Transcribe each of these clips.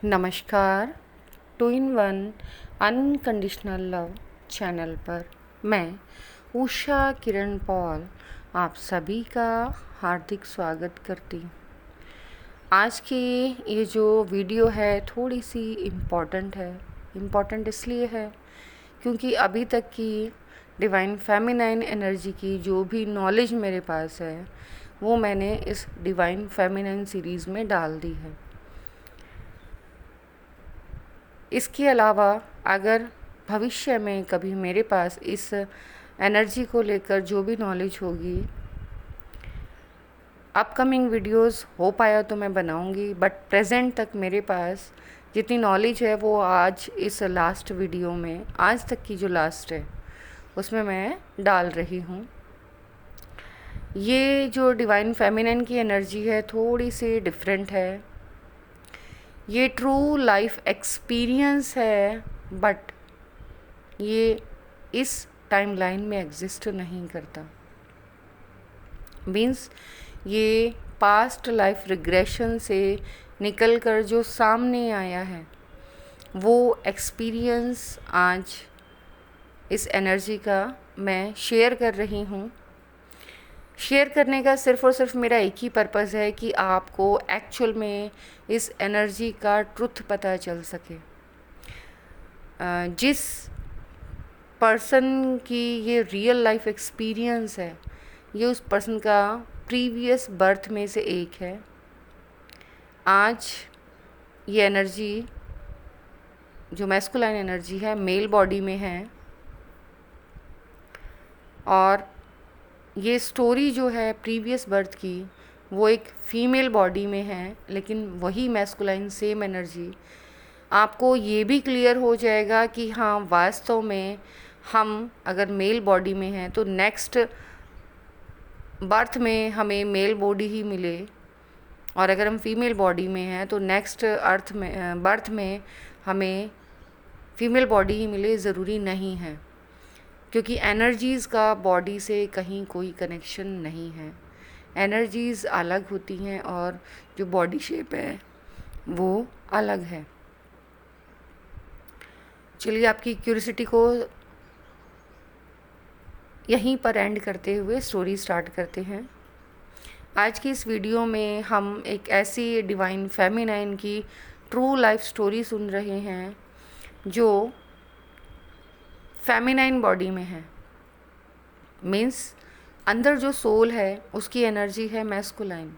नमस्कार। Two in one unconditional love channel पर मैं उषा किरण पॉल आप सभी का हार्दिक स्वागत करती हूँ। आज की ये जो वीडियो है थोड़ी सी इम्पॉर्टेंट है। इम्पॉर्टेंट इसलिए है क्योंकि अभी तक की डिवाइन फेमिनाइन एनर्जी की जो भी नॉलेज मेरे पास है वो मैंने इस डिवाइन फेमिनाइन सीरीज़ में डाल दी है। इसके अलावा अगर भविष्य में कभी मेरे पास इस एनर्जी को लेकर जो भी नॉलेज होगी, अपकमिंग वीडियोस हो पाया तो मैं बनाऊंगी, बट प्रेजेंट तक मेरे पास जितनी नॉलेज है वो आज इस लास्ट वीडियो में, आज तक की जो लास्ट है उसमें मैं डाल रही हूँ। ये जो डिवाइन फेमिनिन की एनर्जी है थोड़ी सी डिफरेंट है। ये ट्रू लाइफ एक्सपीरियंस है, बट ये इस टाइमलाइन में एग्जिस्ट नहीं करता। मीन्स ये पास्ट लाइफ रिग्रेशन से निकल कर जो सामने आया है वो एक्सपीरियंस आज इस एनर्जी का मैं शेयर कर रही हूँ। शेयर करने का सिर्फ़ और सिर्फ मेरा एक ही पर्पज़ है कि आपको एक्चुअल में इस एनर्जी का ट्रुथ पता चल सके। जिस पर्सन की ये रियल लाइफ एक्सपीरियंस है ये उस पर्सन का प्रीवियस बर्थ में से एक है। आज ये एनर्जी जो मैस्कुलाइन एनर्जी है मेल बॉडी में है, और ये स्टोरी जो है प्रीवियस बर्थ की वो एक फीमेल बॉडी में है, लेकिन वही मैस्कुलाइन सेम एनर्जी आपको ये भी क्लियर हो जाएगा कि हाँ वास्तव में हम अगर मेल बॉडी में हैं तो नेक्स्ट बर्थ में हमें मेल बॉडी ही मिले, और अगर हम फीमेल बॉडी में हैं तो नेक्स्ट बर्थ में हमें फीमेल बॉडी ही मिले, ज़रूरी नहीं है, क्योंकि एनर्जीज़ का बॉडी से कहीं कोई कनेक्शन नहीं है। एनर्जीज़ अलग होती हैं और जो बॉडी शेप है वो अलग है। चलिए आपकी क्यूरियोसिटी को यहीं पर एंड करते हुए स्टोरी स्टार्ट करते हैं। आज की इस वीडियो में हम एक ऐसी डिवाइन फेमिनाइन की ट्रू लाइफ स्टोरी सुन रहे हैं जो फेमिनाइन बॉडी में है। मीन्स अंदर जो सोल है उसकी एनर्जी है मैस्कुलाइन।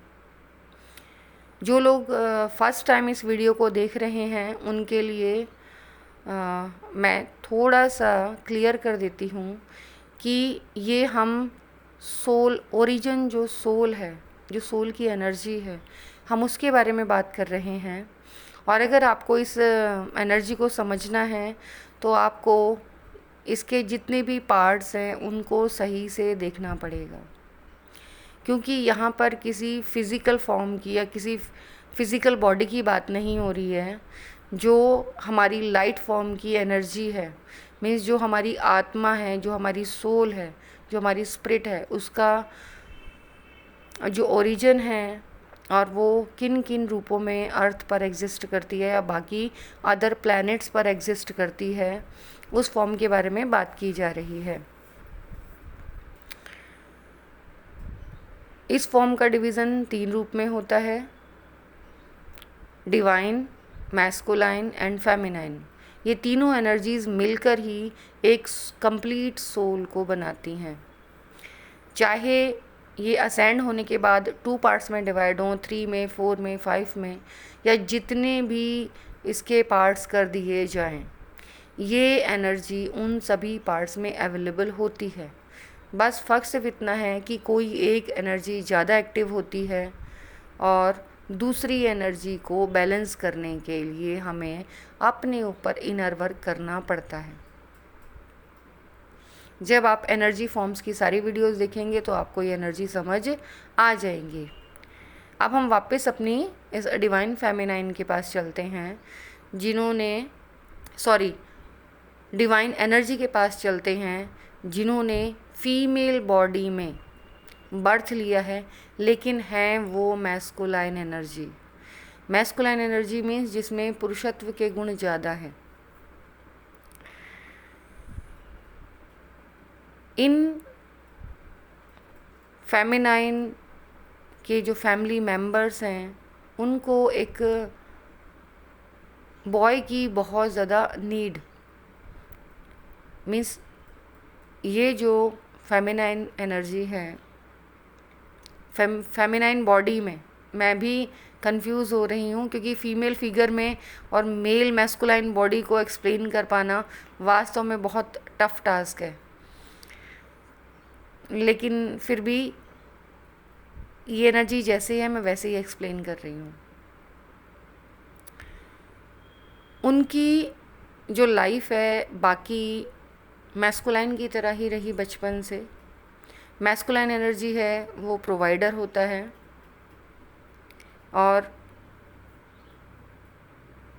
जो लोग फर्स्ट टाइम इस वीडियो को देख रहे हैं उनके लिए मैं थोड़ा सा क्लियर कर देती हूँ कि ये हम सोल ओरिजिन जो सोल है, जो सोल की एनर्जी है, हम उसके बारे में बात कर रहे हैं। और अगर आपको इस एनर्जी को समझना है तो आपको इसके जितने भी पार्ट्स हैं उनको सही से देखना पड़ेगा, क्योंकि यहाँ पर किसी फिज़िकल फॉर्म की या किसी फिज़िकल बॉडी की बात नहीं हो रही है। जो हमारी लाइट फॉर्म की एनर्जी है, मीन्स जो हमारी आत्मा है, जो हमारी सोल है, जो हमारी स्पिरिट है, उसका जो ओरिजिन है और वो किन किन रूपों में अर्थ पर एग्जिस्ट करती है या बाकी अदर प्लैनेट्स पर एग्जिस्ट करती है, उस फॉर्म के बारे में बात की जा रही है। इस फॉर्म का डिवीज़न 3 रूप में होता है: डिवाइन, मैस्कुलाइन एंड फेमिनाइन। ये तीनों एनर्जीज़ मिलकर ही एक कंप्लीट सोल को बनाती हैं। चाहे ये असेंड होने के बाद 2 पार्ट्स में डिवाइड हों, 3 में, 4 में, 5 में, या जितने भी इसके पार्ट्स कर दिए जाएं, ये एनर्जी उन सभी पार्ट्स में अवेलेबल होती है। बस फ़र्क सिर्फ इतना है कि कोई एक एनर्जी ज़्यादा एक्टिव होती है और दूसरी एनर्जी को बैलेंस करने के लिए हमें अपने ऊपर इनर वर्क करना पड़ता है। जब आप एनर्जी फॉर्म्स की सारी वीडियोस देखेंगे तो आपको ये एनर्जी समझ आ जाएंगी। अब हम वापस अपनी इस डिवाइन फेमिनाइन के पास चलते हैं, डिवाइन एनर्जी के पास चलते हैं जिन्होंने फीमेल बॉडी में बर्थ लिया है, लेकिन है वो masculine energy. Masculine energy means जिसमें पुरुषत्व के गुण ज़्यादा है। इन फेमिनाइन के जो फैमिली मेंबर्स हैं उनको एक बॉय की बहुत ज़्यादा नीड, मीन्स ये जो फेमिनाइन एनर्जी है, फेमिनाइन बॉडी में, मैं भी कंफ्यूज हो रही हूँ क्योंकि फीमेल फिगर में और मेल मैस्कुलाइन बॉडी को एक्सप्लेन कर पाना वास्तव में बहुत टफ टास्क है, लेकिन फिर भी ये एनर्जी जैसे है मैं वैसे ही एक्सप्लेन कर रही हूँ। उनकी जो लाइफ है बाकी मैस्कुलाइन की तरह ही रही बचपन से। मैस्कुलाइन एनर्जी है वो प्रोवाइडर होता है और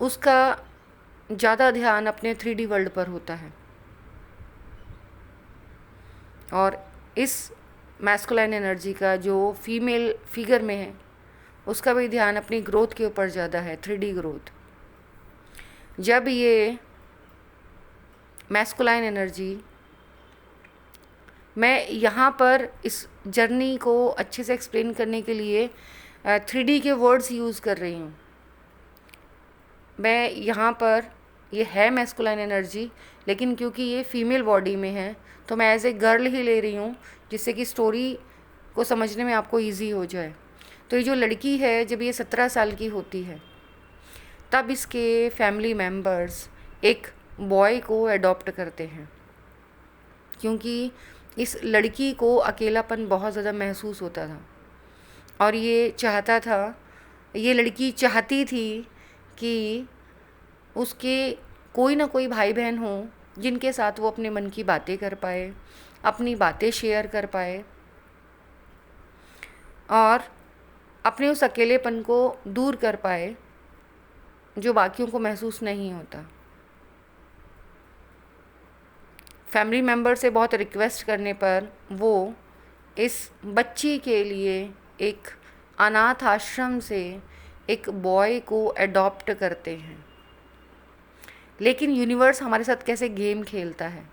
उसका ज़्यादा ध्यान अपने 3D वर्ल्ड पर होता है, और इस मैस्कुलाइन एनर्जी का जो फीमेल फिगर में है उसका भी ध्यान अपनी ग्रोथ के ऊपर ज़्यादा है, 3D ग्रोथ। जब ये मैस्कुलाइन एनर्जी, मैं यहाँ पर इस जर्नी को अच्छे से एक्सप्लेन करने के लिए 3D के वर्ड्स यूज़ कर रही हूँ। मैं यहाँ पर ये है मैस्कुलाइन एनर्जी, लेकिन क्योंकि ये फीमेल बॉडी में है तो मैं एज ए गर्ल ही ले रही हूँ, जिससे कि स्टोरी को समझने में आपको इजी हो जाए। तो ये जो लड़की है जब ये 17 साल की होती है तब इसके फैमिली मेम्बर्स एक बॉय को अडॉप्ट करते हैं, क्योंकि इस लड़की को अकेलापन बहुत ज़्यादा महसूस होता था और ये लड़की चाहती थी कि उसके कोई ना कोई भाई बहन हो जिनके साथ वो अपने मन की बातें कर पाए, अपनी बातें शेयर कर पाए और अपने उस अकेलेपन को दूर कर पाए जो बाकियों को महसूस नहीं होता। फैमिली मेम्बर से बहुत रिक्वेस्ट करने पर वो इस बच्ची के लिए एक अनाथ आश्रम से एक बॉय को अडॉप्ट करते हैं। लेकिन यूनिवर्स हमारे साथ कैसे गेम खेलता है,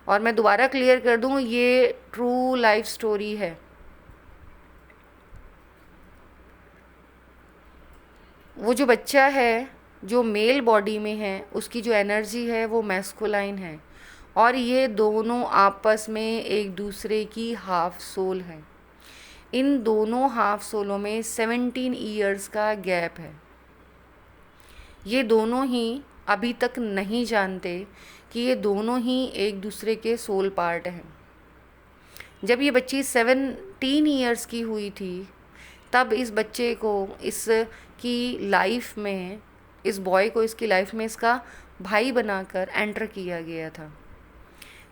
और मैं दोबारा क्लियर कर दूं, ये ट्रू लाइफ स्टोरी है। वो जो बच्चा है जो मेल बॉडी में है उसकी जो एनर्जी है वो मैस्कुलाइन है, और ये दोनों आपस में एक दूसरे की हाफ सोल है। इन दोनों हाफ सोलों में 17 ईयर्स का गैप है। ये दोनों ही अभी तक नहीं जानते कि ये दोनों ही एक दूसरे के सोल पार्ट हैं। जब ये बच्ची 17 ईयर्स की हुई थी तब इस बच्चे को इसकी लाइफ में, इस बॉय को इसकी लाइफ में इसका भाई बनाकर एंटर किया गया था।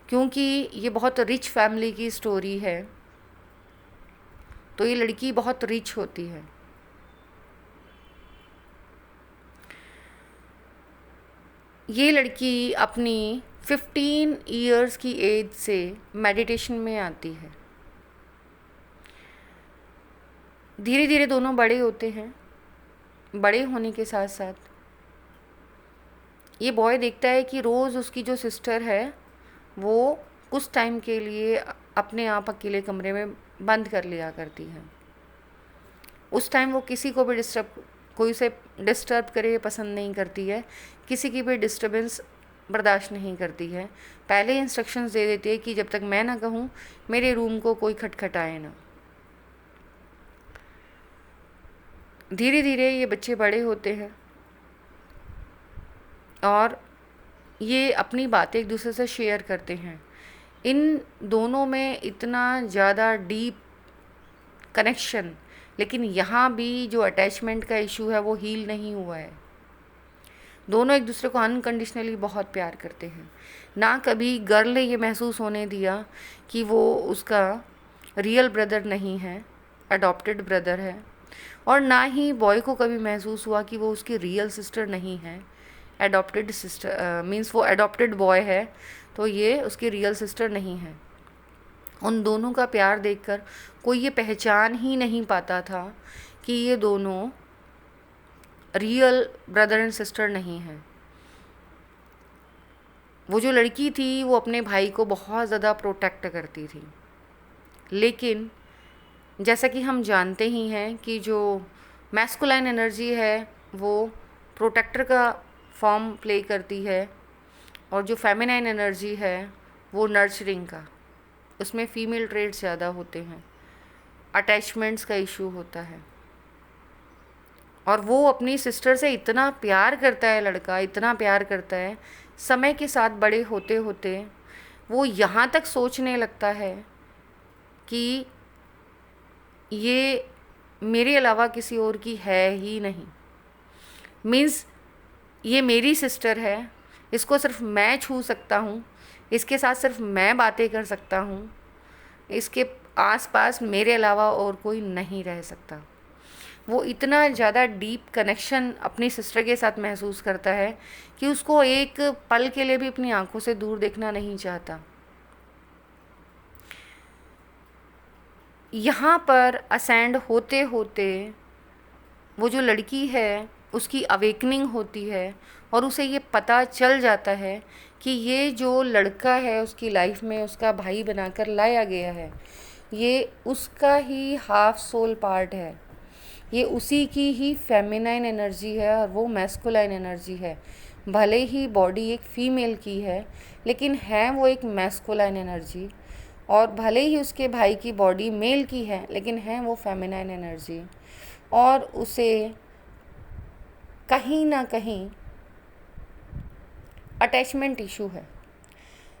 क्योंकि ये बहुत रिच फैमिली की स्टोरी है तो ये लड़की बहुत रिच होती है। ये लड़की अपनी 15 ईयर्स की एज से मेडिटेशन में आती है। धीरे धीरे दोनों बड़े होते हैं। बड़े होने के साथ साथ ये बॉय देखता है कि रोज़ उसकी जो सिस्टर है वो कुछ टाइम के लिए अपने आप अकेले कमरे में बंद कर लिया करती है। उस टाइम वो किसी को भी कोई उसे डिस्टर्ब करे पसंद नहीं करती है, किसी की भी डिस्टर्बेंस बर्दाश्त नहीं करती है। पहले इंस्ट्रक्शंस दे देती है कि जब तक मैं ना कहूँ मेरे रूम को कोई खटखटाए ना। धीरे धीरे ये बच्चे बड़े होते हैं और ये अपनी बातें एक दूसरे से शेयर करते हैं। इन दोनों में इतना ज़्यादा डीप कनेक्शन, लेकिन यहाँ भी जो अटैचमेंट का इशू है वो हील नहीं हुआ है। दोनों एक दूसरे को अनकंडीशनली बहुत प्यार करते हैं। ना कभी गर्ल ने ये महसूस होने दिया कि वो उसका रियल ब्रदर नहीं है, अडॉप्टेड ब्रदर है, और ना ही बॉय को कभी महसूस हुआ कि वो उसकी रियल सिस्टर नहीं है, एडॉप्टेड सिस्टर मीन्स वो एडॉप्टेड बॉय है तो ये उसकी रियल सिस्टर नहीं है। उन दोनों का प्यार देखकर कोई ये पहचान ही नहीं पाता था कि ये दोनों रियल ब्रदर एंड सिस्टर नहीं है। वो जो लड़की थी वो अपने भाई को बहुत ज़्यादा प्रोटेक्ट करती थी, लेकिन जैसा कि हम जानते ही हैं कि जो मैस्कुलाइन एनर्जी है वो प्रोटेक्टर का फॉर्म प्ले करती है, और जो फेमिनाइन एनर्जी है वो नर्चरिंग का, उसमें फ़ीमेल ट्रेड्स ज़्यादा होते हैं, अटैचमेंट्स का इशू होता है। और वो अपनी सिस्टर से इतना प्यार करता है, लड़का इतना प्यार करता है, समय के साथ बड़े होते होते वो यहाँ तक सोचने लगता है कि ये मेरे अलावा किसी और की है ही नहीं। मीन्स ये मेरी सिस्टर है, इसको सिर्फ मैं छू सकता हूँ, इसके साथ सिर्फ मैं बातें कर सकता हूँ, इसके आसपास मेरे अलावा और कोई नहीं रह सकता। वो इतना ज़्यादा डीप कनेक्शन अपनी सिस्टर के साथ महसूस करता है कि उसको एक पल के लिए भी अपनी आंखों से दूर देखना नहीं चाहता। यहाँ पर असेंड होते होते वो जो लड़की है उसकी अवेकनिंग होती है, और उसे ये पता चल जाता है कि ये जो लड़का है उसकी लाइफ में उसका भाई बनाकर लाया गया है, ये उसका ही हाफ सोल पार्ट है, ये उसी की ही फेमिनाइन एनर्जी है और वो मैस्कुलाइन एनर्जी है। भले ही बॉडी एक फ़ीमेल की है, लेकिन है वो एक मैस्कुलाइन एनर्जी, और भले ही उसके भाई की बॉडी मेल की है, लेकिन है वो फेमिनाइन एनर्जी। और उसे कहीं ना कहीं अटैचमेंट इशू है।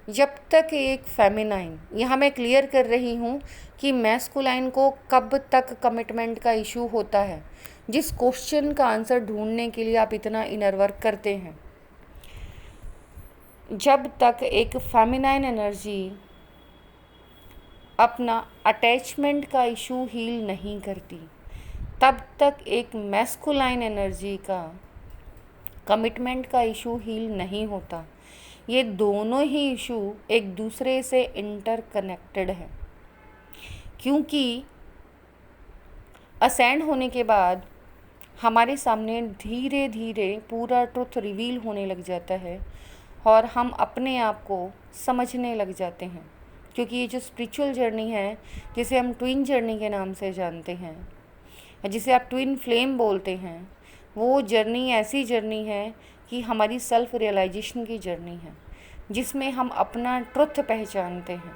जब तक एक फेमिनाइन, यहाँ मैं क्लियर कर रही हूँ कि मैस्कुलाइन को कब तक कमिटमेंट का इशू होता है, जिस क्वेश्चन का आंसर ढूंढने के लिए आप इतना इनर वर्क करते हैं, जब तक एक फेमिनाइन एनर्जी अपना अटैचमेंट का इशू हील नहीं करती, तब तक एक मैस्कुलाइन एनर्जी का कमिटमेंट का इशू हील नहीं होता। ये दोनों ही इशू एक दूसरे से इंटरकनेक्टेड है, क्योंकि असेंड होने के बाद हमारे सामने धीरे धीरे पूरा ट्रुथ रिवील होने लग जाता है और हम अपने आप को समझने लग जाते हैं। क्योंकि ये जो स्पिरिचुअल जर्नी है, जिसे हम ट्विन जर्नी के नाम से जानते हैं, जिसे आप ट्विन फ्लेम बोलते हैं, वो जर्नी ऐसी जर्नी है कि हमारी सेल्फ रियलाइजेशन की जर्नी है, जिसमें हम अपना ट्रुथ पहचानते हैं,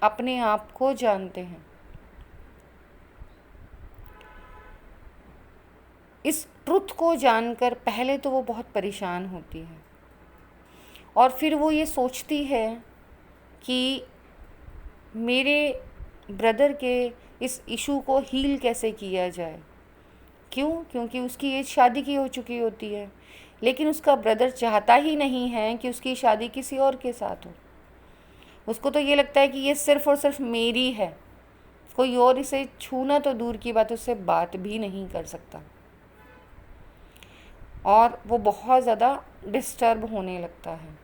अपने आप को जानते हैं। इस ट्रुथ को जानकर पहले तो वो बहुत परेशान होती है, और फिर वो ये सोचती है कि मेरे ब्रदर के इस इशू को हील कैसे किया जाए। क्यों? क्योंकि उसकी एज शादी की हो चुकी होती है, लेकिन उसका ब्रदर चाहता ही नहीं है कि उसकी शादी किसी और के साथ हो। उसको तो ये लगता है कि ये सिर्फ़ और सिर्फ मेरी है, कोई और इसे छूना तो दूर की बात, उससे बात भी नहीं कर सकता। और वो बहुत ज़्यादा डिस्टर्ब होने लगता है,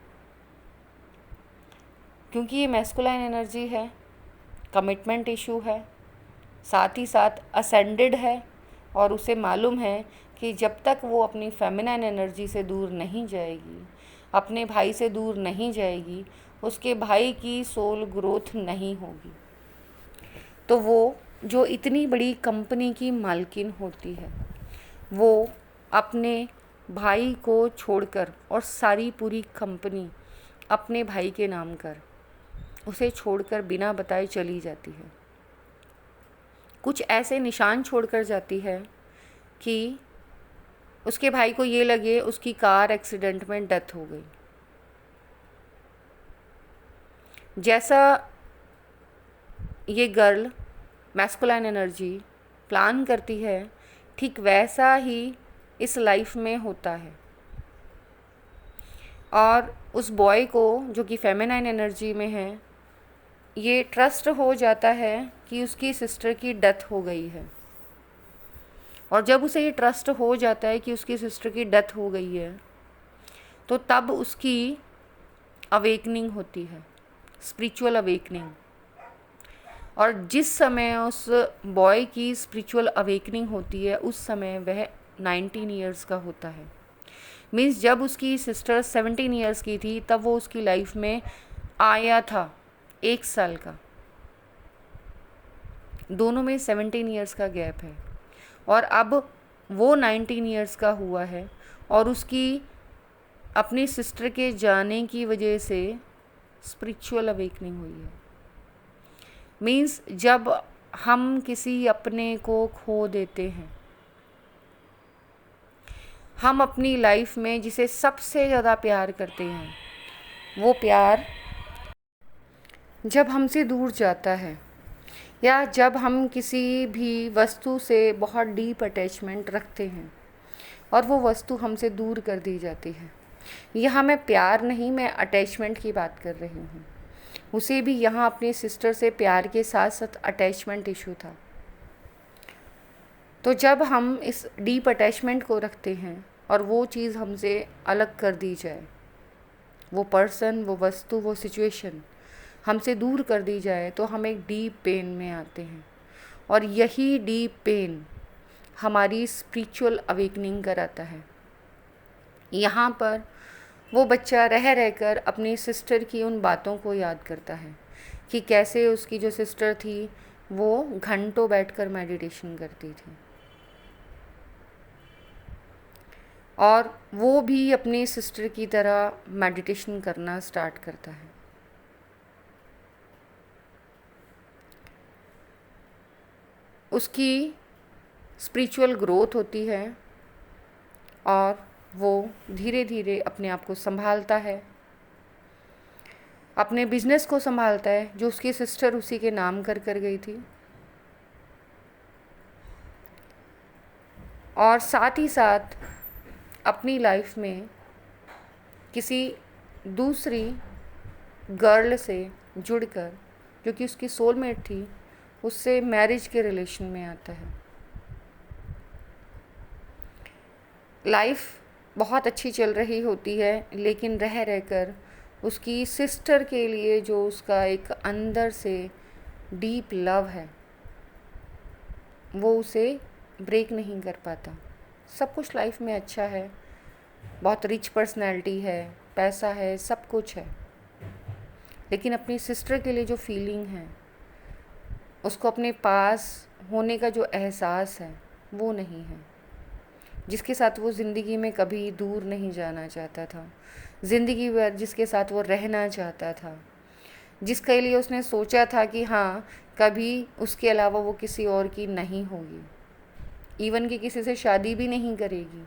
क्योंकि ये मैस्कुलाइन एनर्जी है, कमिटमेंट इशू है, साथ ही साथ असेंडेड है, और उसे मालूम है कि जब तक वो अपनी फेमिनाइन एनर्जी से दूर नहीं जाएगी, अपने भाई से दूर नहीं जाएगी, उसके भाई की सोल ग्रोथ नहीं होगी। तो वो जो इतनी बड़ी कंपनी की मालकिन होती है, वो अपने भाई को छोड़कर, और सारी पूरी कंपनी अपने भाई के नाम कर उसे छोड़कर बिना बताए चली जाती है। कुछ ऐसे निशान छोड़कर जाती है कि उसके भाई को ये लगे उसकी कार एक्सीडेंट में डेथ हो गई। जैसा ये गर्ल मैस्कुलाइन एनर्जी प्लान करती है, ठीक वैसा ही इस लाइफ में होता है। और उस बॉय को, जो कि फेमिनाइन एनर्जी में है, ये ट्रस्ट हो जाता है कि उसकी सिस्टर की डेथ हो गई है। और जब उसे ये ट्रस्ट हो जाता है कि उसकी सिस्टर की डेथ हो गई है, तो तब उसकी अवेकनिंग होती है, स्पिरिचुअल अवेकनिंग। और जिस समय उस बॉय की स्पिरिचुअल अवेकनिंग होती है, उस समय वह 19 ईयर्स का होता है। मीन्स जब उसकी सिस्टर 17 ईयर्स की थी तब वो उसकी लाइफ में आया था, 1 साल का। दोनों में 17 ईयर्स का गैप है। और अब वो 19 ईयर्स का हुआ है और उसकी अपनी सिस्टर के जाने की वजह से स्पिरिचुअल अवेकनिंग हुई है। मीन्स जब हम किसी अपने को खो देते हैं, हम अपनी लाइफ में जिसे सबसे ज़्यादा प्यार करते हैं, वो प्यार जब हमसे दूर जाता है या जब हम किसी भी वस्तु से बहुत डीप अटैचमेंट रखते हैं और वो वस्तु हमसे दूर कर दी जाती है। यहाँ मैं प्यार नहीं, मैं अटैचमेंट की बात कर रही हूँ। उसे भी यहाँ अपनी सिस्टर से प्यार के साथ साथ अटैचमेंट इशू था। तो जब हम इस डीप अटैचमेंट को रखते हैं और वो चीज़ हमसे अलग कर दी जाए, वो पर्सन, वो वस्तु, वो सिचुएशन हमसे दूर कर दी जाए, तो हम एक डीप पेन में आते हैं। और यही डीप पेन हमारी स्पिरिचुअल अवेकनिंग कराता है। यहाँ पर वो बच्चा रह रहकर अपनी सिस्टर की उन बातों को याद करता है कि कैसे उसकी जो सिस्टर थी वो घंटों बैठकर मेडिटेशन करती थी और वो भी अपनी सिस्टर की तरह मेडिटेशन करना स्टार्ट करता है। उसकी स्पिरिचुअल ग्रोथ होती है और वो धीरे धीरे अपने आप को संभालता है, अपने बिजनेस को संभालता है जो उसकी सिस्टर उसी के नाम कर गई थी। और साथ ही साथ अपनी लाइफ में किसी दूसरी गर्ल से जुड़कर, जो कि उसकी सोलमेट थी, उससे मैरिज के रिलेशन में आता है। लाइफ बहुत अच्छी चल रही होती है, लेकिन रह रहकर उसकी सिस्टर के लिए जो उसका एक अंदर से डीप लव है वो उसे ब्रेक नहीं कर पाता। सब कुछ लाइफ में अच्छा है, बहुत रिच पर्सनैलिटी है, पैसा है, सब कुछ है, लेकिन अपनी सिस्टर के लिए जो फीलिंग है, उसको अपने पास होने का जो एहसास है वो नहीं है, जिसके साथ वो ज़िंदगी में कभी दूर नहीं जाना चाहता था, ज़िंदगी भर जिसके साथ वो रहना चाहता था, जिसके लिए उसने सोचा था कि हाँ कभी उसके अलावा वो किसी और की नहीं होगी, इवन कि किसी से शादी भी नहीं करेगी।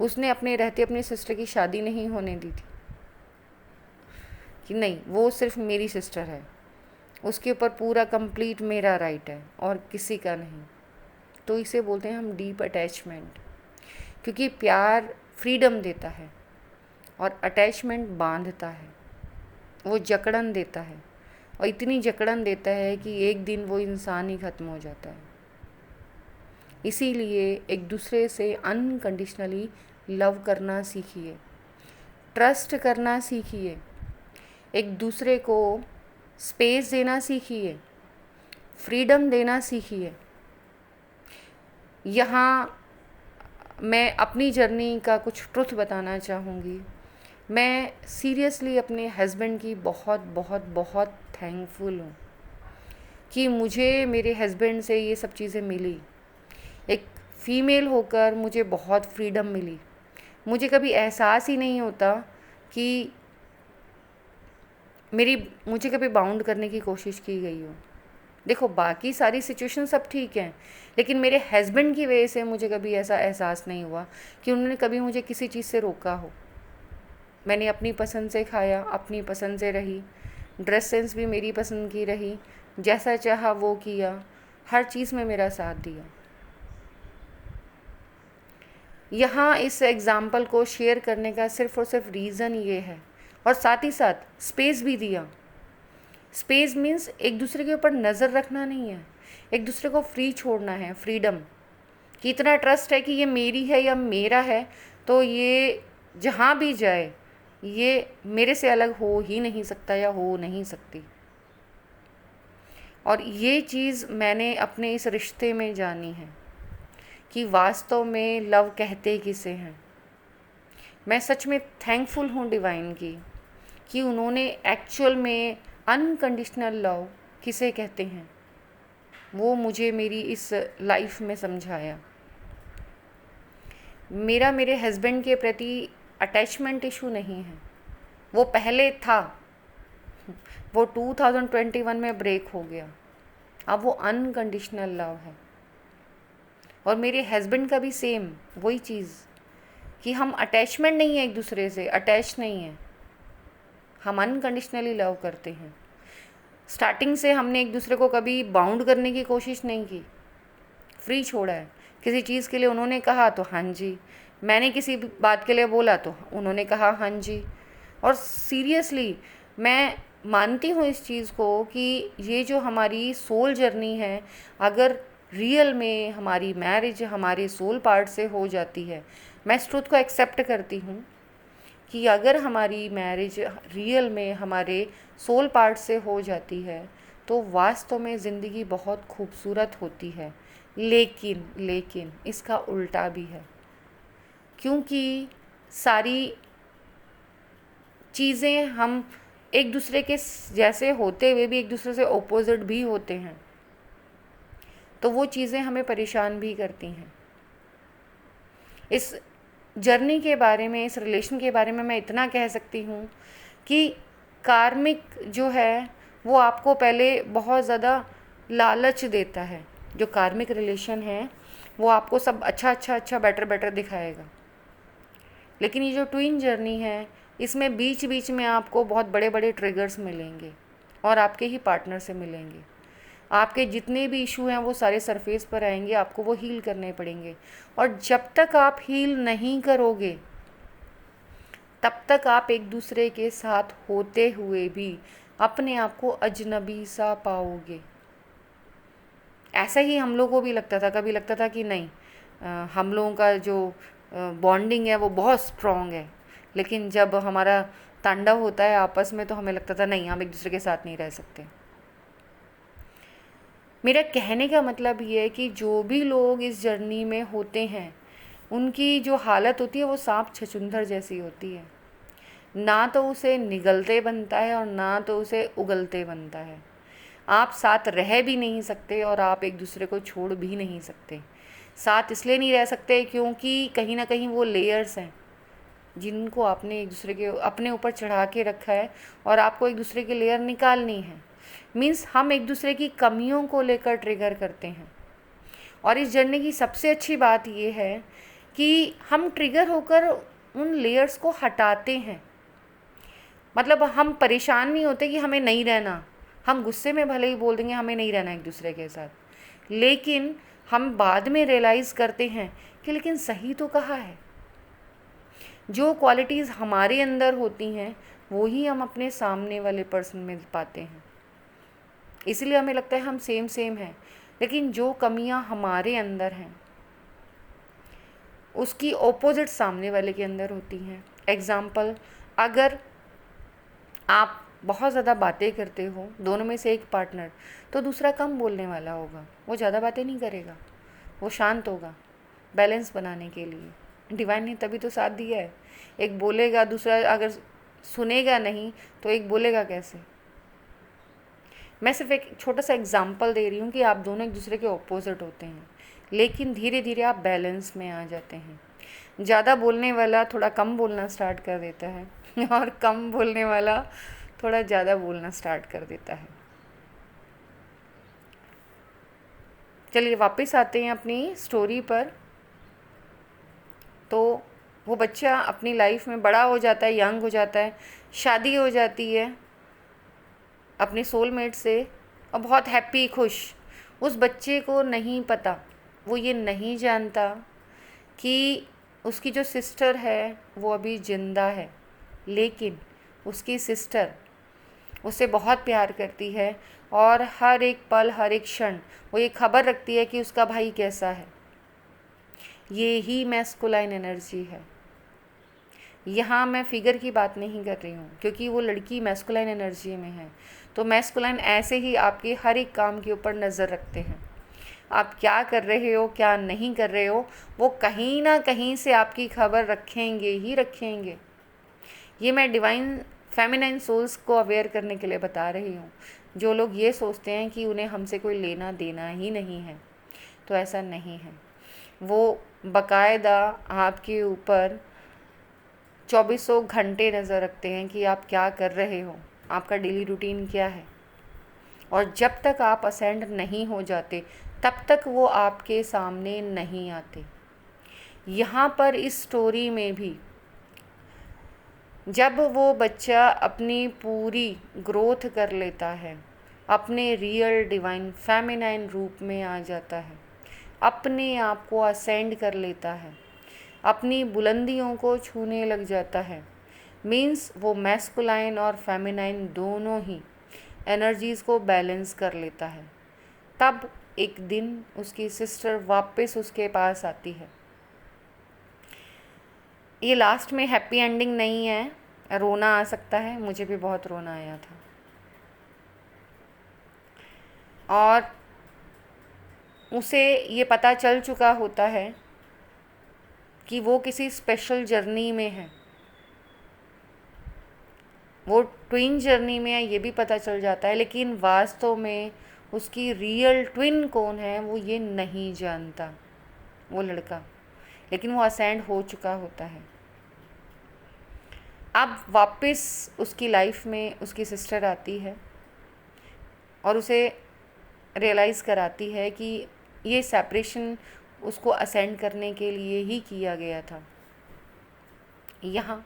उसने अपने रहते अपनी सिस्टर की शादी नहीं होने दी थी कि नहीं, वो सिर्फ मेरी सिस्टर है, उसके ऊपर पूरा कंप्लीट मेरा राइट है और किसी का नहीं। तो इसे बोलते हैं हम डीप अटैचमेंट, क्योंकि प्यार फ्रीडम देता है और अटैचमेंट बांधता है, वो जकड़न देता है और इतनी जकड़न देता है कि एक दिन वो इंसान ही ख़त्म हो जाता है। इसीलिए एक दूसरे से अनकंडीशनली लव करना सीखिए, ट्रस्ट करना सीखिए, एक दूसरे को स्पेस देना सीखिए, फ्रीडम देना सीखिए। यहाँ मैं अपनी जर्नी का कुछ ट्रुथ बताना चाहूँगी। मैं सीरियसली अपने हस्बैंड की बहुत बहुत बहुत थैंकफुल हूँ कि मुझे मेरे हस्बैंड से ये सब चीज़ें मिली। एक फ़ीमेल होकर मुझे बहुत फ्रीडम मिली। मुझे कभी एहसास ही नहीं होता कि मुझे कभी बाउंड करने की कोशिश की गई हो। देखो बाकी सारी सिचुएशन सब ठीक हैं, लेकिन मेरे हस्बैंड की वजह से मुझे कभी ऐसा एहसास नहीं हुआ कि उन्होंने कभी मुझे किसी चीज़ से रोका हो। मैंने अपनी पसंद से खाया, अपनी पसंद से रही, ड्रेस सेंस भी मेरी पसंद की रही, जैसा चाहा वो किया, हर चीज़ में मेरा साथ दिया। यहाँ इस एग्ज़ाम्पल को शेयर करने का सिर्फ़ और सिर्फ रीज़न ये है, और साथ ही साथ स्पेस भी दिया। स्पेस मीन्स एक दूसरे के ऊपर नज़र रखना नहीं है, एक दूसरे को फ्री छोड़ना है, फ्रीडम, कि इतना ट्रस्ट है कि ये मेरी है या मेरा है, तो ये जहाँ भी जाए ये मेरे से अलग हो ही नहीं सकता या हो नहीं सकती। और ये चीज़ मैंने अपने इस रिश्ते में जानी है कि वास्तव में लव कहते किसे हैं। मैं सच में थैंकफुल हूँ डिवाइन की कि उन्होंने एक्चुअल में अनकंडीशनल लव किसे कहते हैं वो मुझे मेरी इस लाइफ में समझाया। मेरा मेरे हस्बैंड के प्रति अटैचमेंट इशू नहीं है, वो पहले था, वो 2021 में ब्रेक हो गया, अब वो अनकंडीशनल लव है। और मेरे हस्बैंड का भी सेम वही चीज़ कि हम अटैचमेंट नहीं है, एक दूसरे से अटैच नहीं है, हम अनकंडीशनली लव करते हैं। स्टार्टिंग से हमने एक दूसरे को कभी बाउंड करने की कोशिश नहीं की, फ्री छोड़ा है। किसी चीज़ के लिए उन्होंने कहा तो हाँ जी, मैंने किसी बात के लिए बोला तो उन्होंने कहा हाँ जी। और सीरियसली मैं मानती हूँ इस चीज़ को कि ये जो हमारी सोल जर्नी है, अगर रियल में हमारी मैरिज हमारे सोल पार्ट से हो जाती है, मैं इस ट्रुथ को एक्सेप्ट करती हूँ कि अगर हमारी मैरिज रियल में हमारे सोल पार्ट से हो जाती है तो वास्तव में ज़िंदगी बहुत खूबसूरत होती है। लेकिन इसका उल्टा भी है, क्योंकि सारी चीज़ें हम एक दूसरे के जैसे होते हुए भी एक दूसरे से ऑपोजिट भी होते हैं, तो वो चीज़ें हमें परेशान भी करती हैं। इस जर्नी के बारे में, इस रिलेशन के बारे में मैं इतना कह सकती हूँ कि कार्मिक जो है वो आपको पहले बहुत ज़्यादा लालच देता है। जो कार्मिक रिलेशन है वो आपको सब अच्छा बेटर दिखाएगा, लेकिन ये जो ट्विन जर्नी है इसमें बीच बीच में आपको बहुत बड़े बड़े ट्रिगर्स मिलेंगे और आपके ही पार्टनर से मिलेंगे। आपके जितने भी इशू हैं वो सारे सरफेस पर आएंगे, आपको वो हील करने पड़ेंगे। और जब तक आप हील नहीं करोगे तब तक आप एक दूसरे के साथ होते हुए भी अपने आप को अजनबी सा पाओगे। ऐसा ही हम लोगों को भी लगता था, कभी लगता था कि नहीं हम लोगों का जो बॉन्डिंग है वो बहुत स्ट्रॉन्ग है, लेकिन जब हमारा तांडव होता है आपस में तो हमें लगता था नहीं, हम एक दूसरे के साथ नहीं रह सकते। मेरा कहने का मतलब ये है कि जो भी लोग इस जर्नी में होते हैं उनकी जो हालत होती है वो सांप छछूंदर जैसी होती है, ना तो उसे निगलते बनता है और ना तो उसे उगलते बनता है। आप साथ रह भी नहीं सकते और आप एक दूसरे को छोड़ भी नहीं सकते। साथ इसलिए नहीं रह सकते क्योंकि कहीं ना कहीं वो लेयर्स हैं जिनको आपने एक दूसरे के अपने ऊपर चढ़ा के रखा है और आपको एक दूसरे की लेयर निकालनी है। मीन्स हम एक दूसरे की कमियों को लेकर ट्रिगर करते हैं। और इस जर्नी की सबसे अच्छी बात ये है कि हम ट्रिगर होकर उन लेयर्स को हटाते हैं। मतलब हम परेशान नहीं होते कि हमें नहीं रहना, हम गुस्से में भले ही बोल देंगे हमें नहीं रहना एक दूसरे के साथ, लेकिन हम बाद में रियलाइज़ करते हैं कि लेकिन सही तो कहा है। जो क्वालिटीज़ हमारे अंदर होती हैं वो ही हम अपने सामने वाले पर्सन में पाते हैं, इसलिए हमें लगता है हम सेम हैं, लेकिन जो कमियां हमारे अंदर हैं उसकी ऑपोजिट सामने वाले के अंदर होती हैं। एग्ज़ाम्पल, अगर आप बहुत ज़्यादा बातें करते हो, दोनों में से एक पार्टनर, तो दूसरा कम बोलने वाला होगा, वो ज़्यादा बातें नहीं करेगा, वो शांत होगा बैलेंस बनाने के लिए। डिवाइन ने तभी तो साथ दिया है, एक बोलेगा, दूसरा अगर सुनेगा नहीं तो एक बोलेगा कैसे। मैं सिर्फ एक छोटा सा एग्जांपल दे रही हूँ कि आप दोनों एक दूसरे के ऑपोजिट होते हैं, लेकिन धीरे धीरे आप बैलेंस में आ जाते हैं। ज़्यादा बोलने वाला थोड़ा कम बोलना स्टार्ट कर देता है और कम बोलने वाला थोड़ा ज़्यादा बोलना स्टार्ट कर देता है। चलिए वापस आते हैं अपनी स्टोरी पर। तो वो बच्चा अपनी लाइफ में बड़ा हो जाता है, यंग हो जाता है, शादी हो जाती है अपने सोलमेट से और बहुत हैप्पी खुश। उस बच्चे को नहीं पता, वो ये नहीं जानता कि उसकी जो सिस्टर है वो अभी ज़िंदा है, लेकिन उसकी सिस्टर उससे बहुत प्यार करती है और हर एक पल हर एक क्षण वो ये खबर रखती है कि उसका भाई कैसा है। ये ही मैस्कुलाइन एनर्जी है। यहाँ मैं फिगर की बात नहीं कर रही हूँ क्योंकि वो लड़की मैस्कुलाइन एनर्जी में है, तो मैस्कुलाइन ऐसे ही आपके हर एक काम के ऊपर नज़र रखते हैं। आप क्या कर रहे हो क्या नहीं कर रहे हो, वो कहीं ना कहीं से आपकी खबर रखेंगे ही रखेंगे। ये मैं डिवाइन फेमिनाइन सोल्स को अवेयर करने के लिए बता रही हूँ। जो लोग ये सोचते हैं कि उन्हें हमसे कोई लेना देना ही नहीं है, तो ऐसा नहीं है। वो बाकायदा आपके ऊपर चौबीसों घंटे नज़र रखते हैं कि आप क्या कर रहे हो, आपका डेली रूटीन क्या है। और जब तक आप असेंड नहीं हो जाते तब तक वो आपके सामने नहीं आते। यहाँ पर इस स्टोरी में भी जब वो बच्चा अपनी पूरी ग्रोथ कर लेता है, अपने रियल डिवाइन फेमिनाइन रूप में आ जाता है, अपने आप को असेंड कर लेता है, अपनी बुलंदियों को छूने लग जाता है, मीन्स वो मैस्कुलाइन और फेमिनाइन दोनों ही एनर्जीज़ को बैलेंस कर लेता है। तब एक दिन उसकी सिस्टर वापस उसके पास आती है। ये लास्ट में हैप्पी एंडिंग नहीं है, रोना आ सकता है, मुझे भी बहुत रोना आया था। और उसे ये पता चल चुका होता है कि वो किसी स्पेशल जर्नी में है, वो ट्विन जर्नी में है, ये भी पता चल जाता है। लेकिन वास्तव में उसकी रियल ट्विन कौन है वो ये नहीं जानता वो लड़का, लेकिन वो असेंड हो चुका होता है। अब वापस उसकी लाइफ में उसकी सिस्टर आती है और उसे रियलाइज़ कराती है कि ये सेपरेशन उसको असेंड करने के लिए ही किया गया था। यहाँ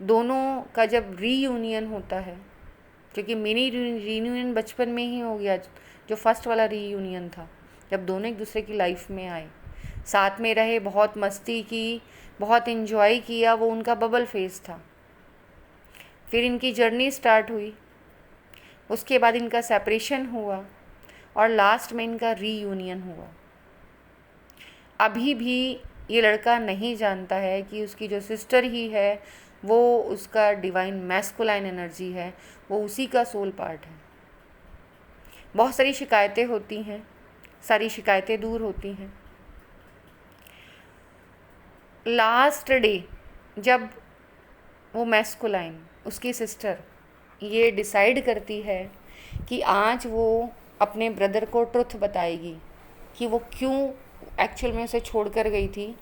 दोनों का जब रीयूनियन होता है, क्योंकि मिनी रीयूनियन बचपन में ही हो गया, जो फर्स्ट वाला रीयूनियन था जब दोनों एक दूसरे की लाइफ में आए, साथ में रहे, बहुत मस्ती की, बहुत इन्जॉय किया, वो उनका बबल फेज था। फिर इनकी जर्नी स्टार्ट हुई, उसके बाद इनका सेपरेशन हुआ और लास्ट में इनका रीयूनियन हुआ। अभी भी ये लड़का नहीं जानता है कि उसकी जो सिस्टर ही है वो उसका डिवाइन मैस्कुलाइन एनर्जी है, वो उसी का सोल पार्ट है। बहुत सारी शिकायतें होती हैं, सारी शिकायतें दूर होती हैं। लास्ट डे जब वो मैस्कुलाइन उसकी सिस्टर ये डिसाइड करती है कि आज वो अपने ब्रदर को ट्रुथ बताएगी कि वो क्यों एक्चुअल में उसे छोड़कर गई थी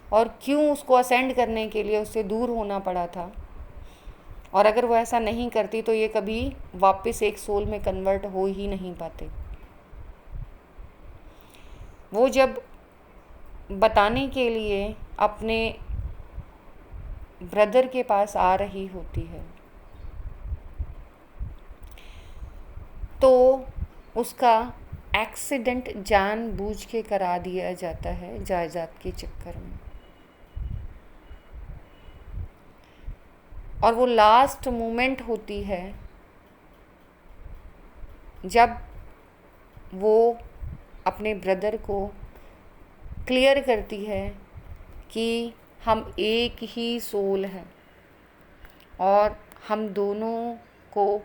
और क्यों उसको असेंड करने के लिए उससे दूर होना पड़ा था, और अगर वो ऐसा नहीं करती तो ये कभी वापस एक सोल में कन्वर्ट हो ही नहीं पाते। वो जब बताने के लिए अपने ब्रदर के पास आ रही होती है तो उसका एक्सीडेंट जानबूझ के करा दिया जाता है जायदाद के चक्कर में। और वो लास्ट मोमेंट होती है जब वो अपने ब्रदर को क्लियर करती है कि हम एक ही सोल हैं और हम दोनों को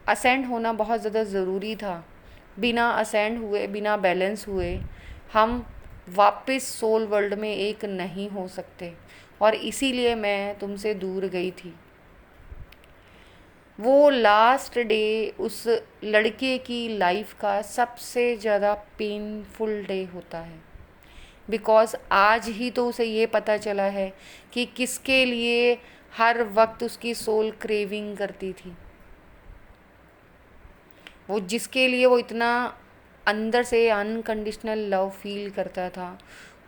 असेंड होना बहुत ज़्यादा ज़रूरी था। बिना असेंड हुए, बिना बैलेंस हुए हम वापस सोल वर्ल्ड में एक नहीं हो सकते, और इसीलिए मैं तुमसे दूर गई थी। वो लास्ट डे उस लड़के की लाइफ का सबसे ज़्यादा पेनफुल डे होता है, बिकॉज़ आज ही तो उसे ये पता चला है कि किसके लिए हर वक्त उसकी सोल क्रेविंग करती थी। वो जिसके लिए वो इतना अंदर से अनकंडीशनल लव फील करता था,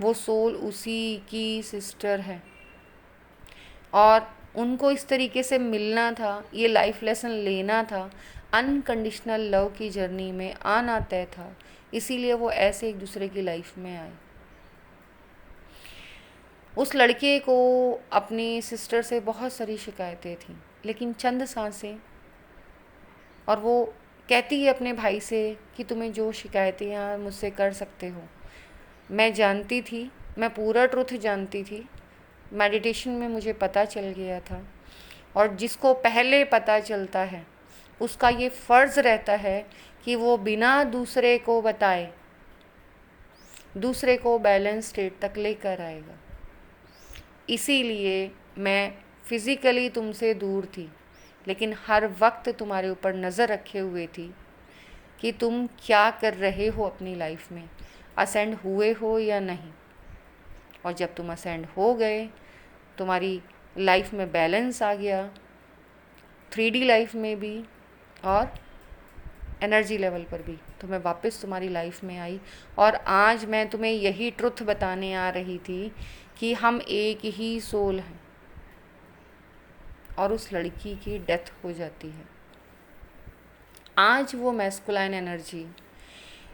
वो सोल उसी की सिस्टर है, और उनको इस तरीके से मिलना था, ये लाइफ लेसन लेना था, अनकंडीशनल लव की जर्नी में आना तय था। इसीलिए वो ऐसे एक दूसरे की लाइफ में आए। उस लड़के को अपनी सिस्टर से बहुत सारी शिकायतें थीं, लेकिन चंद सांसें, और वो कहती है अपने भाई से कि तुम्हें जो शिकायतें हैं मुझसे कर सकते हो। मैं जानती थी, मैं पूरा ट्रुथ जानती थी, मेडिटेशन में मुझे पता चल गया था, और जिसको पहले पता चलता है उसका ये फ़र्ज़ रहता है कि वो बिना दूसरे को बताए दूसरे को बैलेंस स्टेट तक लेकर आएगा। इसीलिए मैं फिज़िकली तुमसे दूर थी, लेकिन हर वक्त तुम्हारे ऊपर नज़र रखे हुए थी कि तुम क्या कर रहे हो अपनी लाइफ में, असेंड हुए हो या नहीं। और जब तुम असेंड हो गए, तुम्हारी लाइफ में बैलेंस आ गया, 3D लाइफ में भी और एनर्जी लेवल पर भी, तो मैं वापस तुम्हारी लाइफ में आई। और आज मैं तुम्हें यही ट्रुथ बताने आ रही थी कि हम एक ही सोल हैं। और उस लड़की की डेथ हो जाती है। आज वो मैस्कुलाइन एनर्जी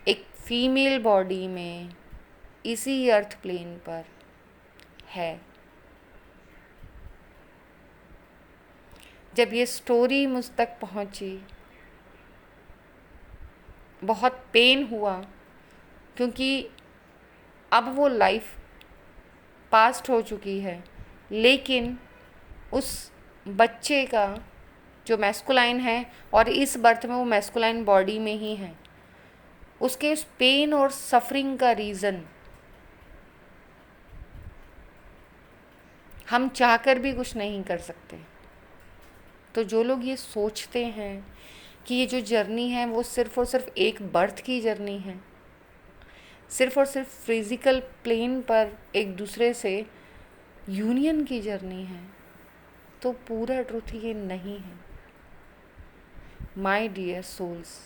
एक फीमेल बॉडी में इसी अर्थ प्लेन पर है। जब ये स्टोरी मुझ तक पहुंची, बहुत पेन हुआ, क्योंकि अब वो लाइफ पास्ट हो चुकी है, लेकिन उस बच्चे का जो मैस्कुलाइन है और इस बर्थ में वो मैस्कुलाइन बॉडी में ही है, उसके उस पेन और सफरिंग का रीज़न हम चाहकर भी कुछ नहीं कर सकते। तो जो लोग ये सोचते हैं कि ये जो जर्नी है वो सिर्फ़ और सिर्फ एक बर्थ की जर्नी है, सिर्फ़ और सिर्फ फिज़िकल प्लेन पर एक दूसरे से यूनियन की जर्नी है, तो पूरा ट्रुथ ये नहीं है। माय डियर सोल्स,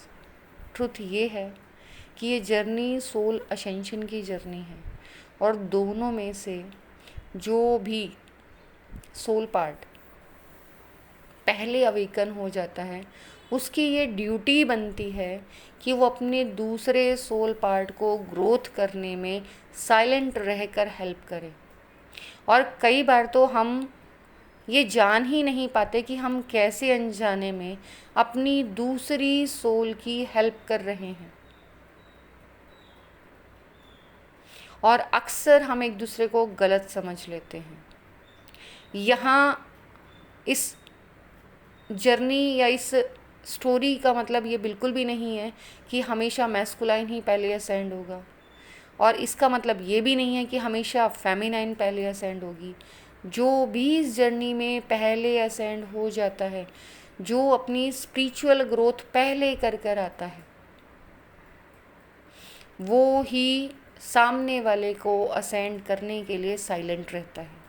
ट्रुथ ये है कि ये जर्नी सोल असेंशन की जर्नी है। और दोनों में से जो भी सोल पार्ट पहले अवेकन हो जाता है, उसकी ये ड्यूटी बनती है कि वो अपने दूसरे सोल पार्ट को ग्रोथ करने में साइलेंट रहकर हेल्प करे। और कई बार तो हम ये जान ही नहीं पाते कि हम कैसे अनजाने में अपनी दूसरी सोल की हेल्प कर रहे हैं। और अक्सर हम एक दूसरे को गलत समझ लेते हैं। यहाँ इस जर्नी या इस स्टोरी का मतलब ये बिल्कुल भी नहीं है कि हमेशा मैस्कुलाइन ही पहले असेंड होगा, और इसका मतलब ये भी नहीं है कि हमेशा फेमिनाइन पहले असेंड होगी। जो भी इस जर्नी में पहले असेंड हो जाता है, जो अपनी स्पिरिचुअल ग्रोथ पहले कर कर आता है, वो ही सामने वाले को असेंड करने के लिए साइलेंट रहता है।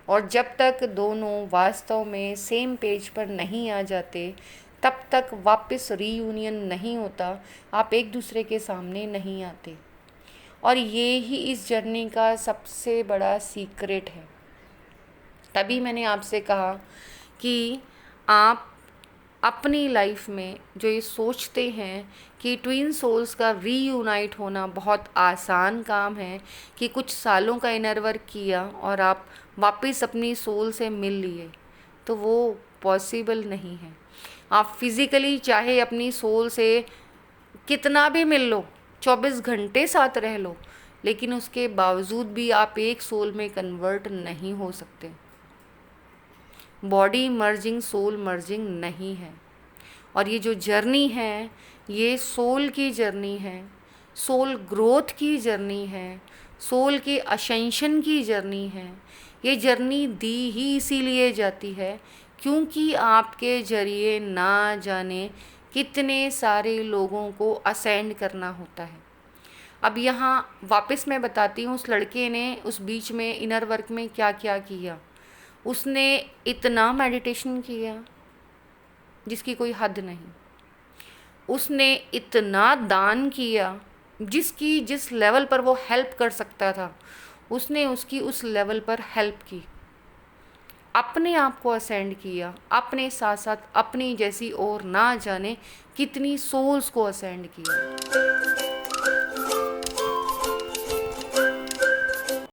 और जब तक दोनों वास्तव में सेम पेज पर नहीं आ जाते, तब तक वापस रीयूनियन नहीं होता, आप एक दूसरे के सामने नहीं आते। और ये ही इस जर्नी का सबसे बड़ा सीक्रेट है। तभी मैंने आपसे कहा कि आप अपनी लाइफ में जो ये सोचते हैं कि ट्विन सोल्स का रीयूनाइट होना बहुत आसान काम है, कि कुछ सालों का इनर वर्क किया और आप वापस अपनी सोल से मिल लिए, तो वो पॉसिबल नहीं है। आप फिज़िकली चाहे अपनी सोल से कितना भी मिल लो, 24 घंटे साथ रह लो, लेकिन उसके बावजूद भी आप एक सोल में कन्वर्ट नहीं हो सकते। बॉडी मर्जिंग सोल मर्जिंग नहीं है। और ये जो जर्नी है, ये सोल की जर्नी है, सोल ग्रोथ की जर्नी है, सोल के असेंशन की जर्नी है। ये जर्नी दी ही इसीलिए जाती है क्योंकि आपके जरिए ना जाने कितने सारे लोगों को असेंड करना होता है। अब यहाँ वापस मैं बताती हूँ, उस लड़के ने उस बीच में इनर वर्क में क्या क्या किया। उसने इतना मेडिटेशन किया जिसकी कोई हद नहीं। उसने इतना दान किया जिसकी जिस लेवल पर वो हेल्प कर सकता था, उसने उसकी उस लेवल पर हेल्प की। अपने आप को असेंड किया, अपने साथ साथ अपनी जैसी और ना जाने कितनी सोल्स को असेंड किया।